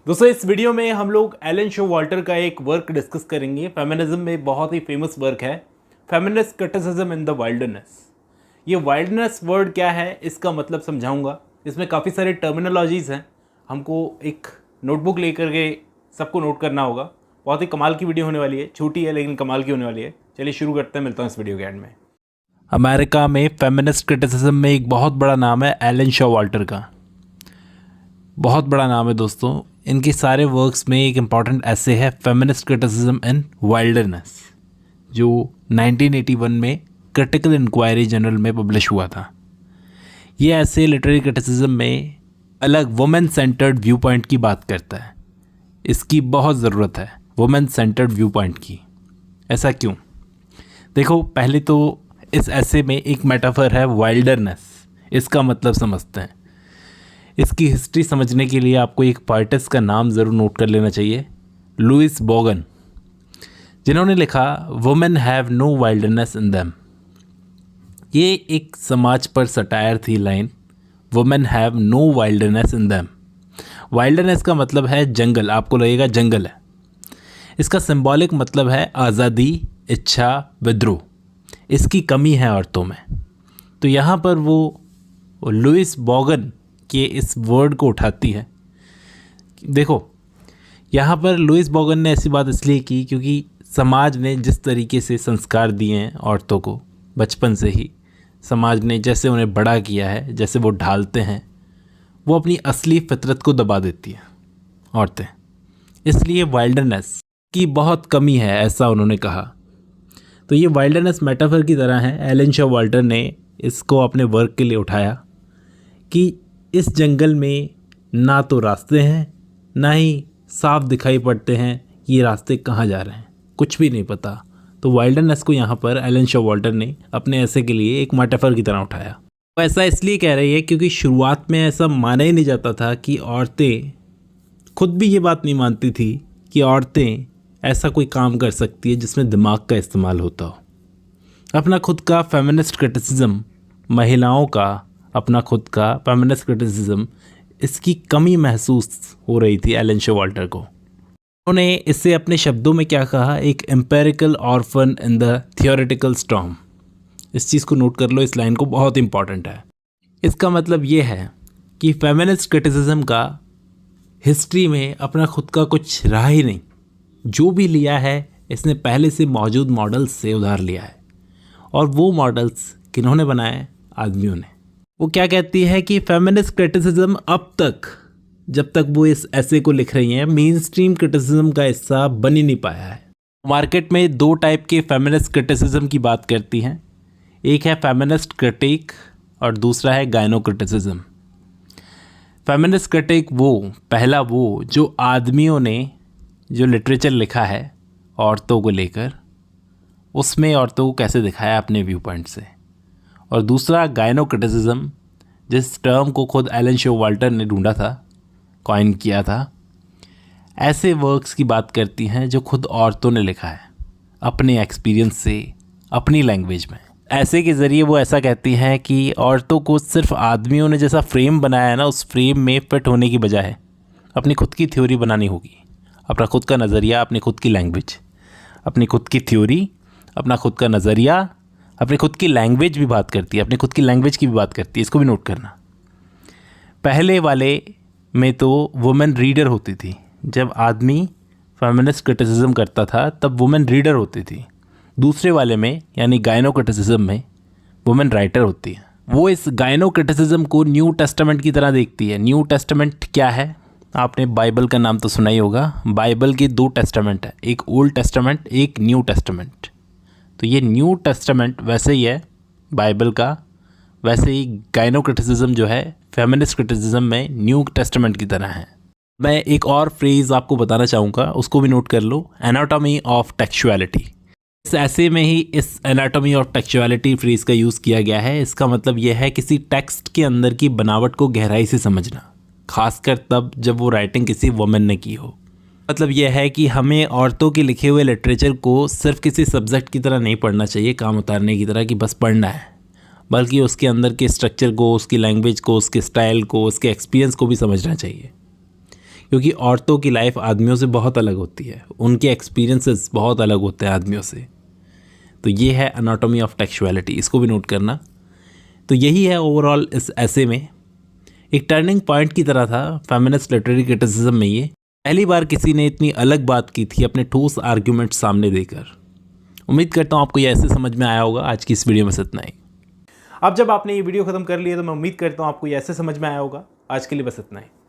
दोस्तों इस वीडियो में हम लोग एलन शोवाल्टर का एक वर्क डिस्कस करेंगे। फेमिनिज्म में बहुत ही फेमस वर्क है, feminist criticism in the wildness. ये वाइल्डनेस वर्ड क्या है इसका मतलब समझाऊंगा। इसमें काफ़ी सारे टर्मिनोलॉजीज़ हैं, हमको एक नोटबुक लेकर के सबको नोट करना होगा। बहुत ही कमाल की वीडियो होने वाली है, छोटी है लेकिन कमाल की होने वाली है। चलिए शुरू करते हैं, मिलता हूँ इस वीडियो के एंड में। अमेरिका में फेमिनिस्ट क्रिटिसिज्म में एक बहुत बड़ा नाम है एलन शोवाल्टर का, बहुत बड़ा नाम है दोस्तों। इनके सारे वर्क्स में एक इम्पॉर्टेंट ऐसे है फेमिनिस्ट क्रिटिसिज्म इन वाइल्डनेस, जो 1981 में क्रिटिकल इंक्वायरी जर्नल में पब्लिश हुआ था। ये ऐसे लिटरेरी क्रिटिसिज्म में अलग वुमेन सेंटर्ड व्यू पॉइंट की बात करता है। इसकी बहुत ज़रूरत है वुमेन सेंटर्ड व्यू पॉइंट की। ऐसा क्यों? देखो, पहले तो इस ऐसे में एक मेटाफर है वाइल्डरनेस, इसका मतलब समझते हैं। इसकी हिस्ट्री समझने के लिए आपको एक पोएटिस का नाम ज़रूर नोट कर लेना चाहिए, लुइस बोगन, जिन्होंने लिखा women have no wildness in them. ये एक समाज पर सटायर थी line, women have no wildness in them. Wildness का मतलब है जंगल, आपको लगेगा जंगल है। इसका सिंबॉलिक मतलब है आज़ादी, इच्छा, विद्रोह। इसकी कमी है औरतों में। तो यहाँ पर वो लुइस बोगन के इस वर्ड को उठाती है। देखो, यहाँ पर लुइस बोगन ने ऐसी बात इसलिए की क्योंकि समाज ने जिस तरीके से संस्कार दिए हैं औरतों को, बचपन से ही समाज ने जैसे उन्हें बड़ा किया है, जैसे वो ढालते हैं, वो अपनी असली फितरत को दबा देती हैं औरतें। इसलिए वाइल्डनेस की बहुत कमी है, ऐसा उन्होंने कहा। तो ये वाइल्डनेस मेटाफर की तरह है। एलन शोवाल्टर ने इसको अपने वर्क के लिए उठाया कि इस जंगल में ना तो रास्ते हैं, ना ही साफ दिखाई पड़ते हैं कि ये रास्ते कहाँ जा रहे हैं, कुछ भी नहीं पता। तो वाइल्डनेस को यहाँ पर एलन शोवाल्टर ने अपने ऐसे के लिए एक मेटाफर की तरह उठाया। वो ऐसा इसलिए कह रही है क्योंकि शुरुआत में ऐसा माना ही नहीं जाता था कि औरतें, खुद भी ये बात नहीं मानती थी कि औरतें ऐसा कोई काम कर सकती है जिसमें दिमाग का इस्तेमाल होता हो। अपना खुद का फेमिनिस्ट क्रिटिसिज्म, महिलाओं का अपना खुद का फेमिनिस्ट क्रिटिसिज्म, इसकी कमी महसूस हो रही थी एलन शोवाल्टर को। उन्होंने इससे अपने शब्दों में क्या कहा, एक empirical orphan in the theoretical storm. इस चीज़ को नोट कर लो, इस लाइन को, बहुत इंपॉर्टेंट है। इसका मतलब ये है कि फेमिनिस्ट क्रिटिसिज्म का हिस्ट्री में अपना खुद का कुछ रहा ही नहीं। जो भी लिया है इसने पहले से मौजूद मॉडल्स से उधार लिया है। और वो मॉडल्स किन्होंने बनाए? आदमियों ने। वो क्या कहती है कि फेमिनिस्ट क्रिटिसिज्म अब तक, जब तक वो इस ऐसे को लिख रही हैं, मेन स्ट्रीम क्रिटिसिज्म का हिस्सा बन ही नहीं पाया है। मार्केट में दो टाइप के फेमिनिस्ट क्रिटिसिज्म की बात करती हैं, एक है फेमिनिस्ट क्रिटिक और दूसरा है गायनो क्रिटिसिज्म। फेमिनिस्ट क्रिटिक पहला वो जो आदमियों ने जो लिटरेचर लिखा है औरतों को लेकर, उसमें औरतों को कैसे दिखाया अपने व्यू पॉइंट से। और दूसरा गायनो क्रिटिसिज्म, जिस टर्म को खुद एलन शोवाल्टर ने ढूंढा था, कॉइन किया था। ऐसे वर्क्स की बात करती हैं जो खुद औरतों ने लिखा है अपने एक्सपीरियंस से, अपनी लैंग्वेज में। ऐसे के ज़रिए वो ऐसा कहती हैं कि औरतों को सिर्फ आदमियों ने जैसा फ्रेम बनाया है ना, उस फ्रेम में फिट होने की बजाय अपनी खुद की थ्योरी बनानी होगी। अपना खुद का नज़रिया, अपनी खुद की लैंग्वेज, अपनी खुद की थ्योरी, अपना खुद का नज़रिया, अपनी खुद की लैंग्वेज भी बात करती है, अपनी खुद की लैंग्वेज की भी बात करती है। इसको भी नोट करना। पहले वाले में तो वुमेन रीडर होती थी। जब आदमी फेमिनिस्ट क्रिटिसिज्म करता था तब वुमेन रीडर होती थी। दूसरे वाले में यानी गायनो क्रिटिसिज्म में वुमेन राइटर होती है। वो इस गायनो क्रिटिसिज्म को न्यू टेस्टामेंट की तरह देखती है। न्यू टेस्टामेंट क्या है? आपने बाइबल का नाम तो सुना ही होगा। बाइबल के दो टेस्टामेंट है, एक ओल्ड टेस्टामेंट, एक न्यू टेस्टामेंट। तो ये न्यू टेस्टामेंट वैसे ही है बाइबल का, वैसे ही गायनो क्रिटिसिज्म जो है फेमिनिस्ट क्रिटिसिज्म में न्यू टेस्टामेंट की तरह है। मैं एक और फ्रेज़ आपको बताना चाहूँगा, उसको भी नोट कर लो, एनाटॉमी ऑफ टेक्सुअलिटी। इस ऐसे में ही इस एनाटॉमी ऑफ टेक्सुअलिटी फ्रेज़ का यूज़ किया गया है। इसका मतलब यह है किसी टेक्स्ट के अंदर की बनावट को गहराई से समझना, खासकर तब जब वो राइटिंग किसी वुमेन ने की हो। मतलब यह है कि हमें औरतों के लिखे हुए लिटरेचर को सिर्फ किसी सब्जेक्ट की तरह नहीं पढ़ना चाहिए, काम उतारने की तरह कि बस पढ़ना है, बल्कि उसके अंदर के स्ट्रक्चर को, उसकी लैंग्वेज को, उसके स्टाइल को, उसके एक्सपीरियंस को भी समझना चाहिए। क्योंकि औरतों की लाइफ आदमियों से बहुत अलग होती है, उनके एक्सपीरियंसेस बहुत अलग होते हैं आदमियों से। तो ये है एनाटॉमी ऑफ टेक्सुअलिटी, इसको भी नोट करना। तो यही है ओवरऑल इस ऐसे में, एक टर्निंग पॉइंट की तरह था फेमिनिस्ट लिटरेरी क्रिटिसिज्म में। ये पहली बार किसी ने इतनी अलग बात की थी अपने ठोस आर्ग्यूमेंट सामने देकर। उम्मीद करता हूँ आपको ये ऐसे समझ में आया होगा। आज की इस वीडियो में बस इतना ही। अब जब आपने ये वीडियो खत्म कर लिया तो मैं उम्मीद करता हूँ आपको ये ऐसे समझ में आया होगा। आज के लिए बस इतना ही।